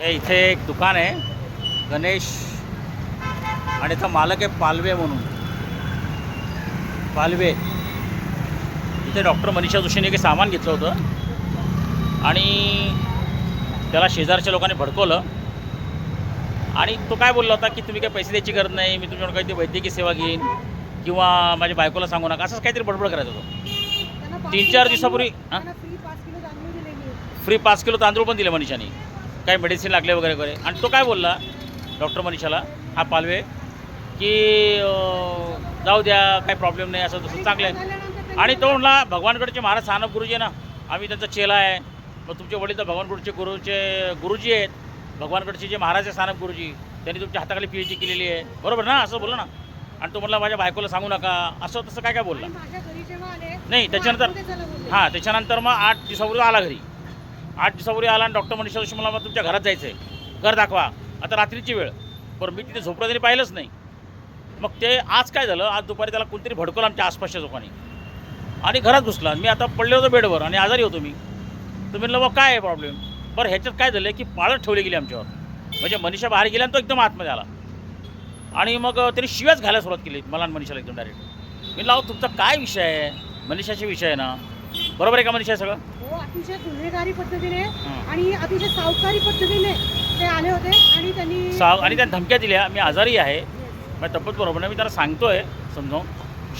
इथे एक दुकान आहे गणेश आणि इथं मालक आहे पालवे म्हणून. पालवे इथे डॉक्टर मनीषा जोशीने काही सामान घेतलं होतं आणि त्याला शेजारच्या लोकांनी भडकवलं आणि तो काय बोलला होता की तुम्ही काही पैसे द्यायची गरज नाही, मी तुमच्याकडून काहीतरी वैद्यकीय सेवा घेईन किंवा माझ्या बायकोला सांगू नका, असंच काहीतरी बडबड करायचं होतं. 3-4 दिवसापूर्वी फ्री 5 किलो तांदूळ पण दिले मनीषाने, काही मेडिसिन लागले वगैरे वगैरे. आणि तो काय बोलला डॉक्टर मनीषाला, हा पालवे, की जाऊ द्या काही प्रॉब्लेम नाही, असं तसं चांगलं आहे. आणि तो म्हणला भगवानगडचे महाराज सानप गुरुजी ना, आम्ही त्यांचा चेला आहे, मग तुमचे वडील तर भगवानगडचे गुरुजी आहेत, भगवानगडचे जे महाराज आहे सानप गुरुजी, त्यांनी तुमच्या हाताखाली PhD केलेली आहे, बरोबर ना, असं बोललो ना. आणि तो म्हटला माझ्या बायकोला सांगू नका, असं तसं काय काय बोलला नाही. त्याच्यानंतर मग 8 दिवसापूर्वी आला घरी. 8 दिवसापूर्वी आला आणि डॉक्टर मनीषा जोशी मला मग तुमच्या घरात जायचं आहे, घर दाखवा. आता रात्रीची वेळ, पण मी तिथे झोपलं तरी पाहिलंच नाही. मग ते आज काय झालं, आज दुपारी त्याला कोणतरी भडकवलं आमच्या आसपासच्या लोकांनी आणि घरात घुसला. मी आता पडले होतो बेडवर आणि आजारी होतो मी. तर म्हणलं बा काय आहे प्रॉब्लेम. बरं ह्याच्यात काय झालं की पाळत ठेवली गेली आमच्यावर, म्हणजे मनीषा बाहेर गेला आणि तो एकदम आतमध्ये आला आणि मग त्याने शिव्याच घालायला सुरुवात केली मला आणि मनीषाला एकदम डायरेक्ट. मी लाव तुमचा काय विषय आहे, मनीषाचा विषय आहे ना, बरोबर आहे का मनीषा सगळं. हो, अतिशय गुन्हेगारी पद्धतीने आणि अतिशय सावकारी पद्धतीने ते आले होते आणि त्यांनी धमक्या दिल्या. मी आजारी आहे, माझी तब्येत बरोबर नाही, मी त्यांना सांगतोय समजावून,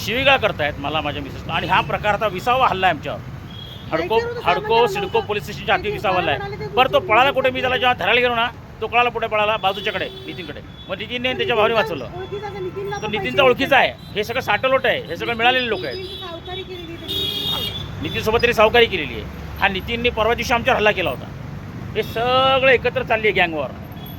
शिवीगाळ करतायत मला माझ्या मिसेसला. आणि हा प्रकार आता 20वा हल्ला आहे आमच्यावर. हडको सिडको पोलीस स्टेशनच्या हाती 20वा हल्ला आहे. बरं तो पळाला कुठे, मी त्याला जेव्हा धरायला गेलो ना, तो कळाला कुठे पळाला, बाजूच्याकडे नितीनकडे. मग नितीनने त्याच्या भावाने वाचवलं. तो नितीनचा ओळखीचा आहे, हे सगळं साठलोट आहे, हे सगळं मिळालेले लोक आहेत. नितीनसोबत तरी सावकारी केलेली आहे. हा नितीनने परवा दिवशी आमच्यावर हल्ला केला होता. हे सगळं एकत्र चालली आहे गँगवर.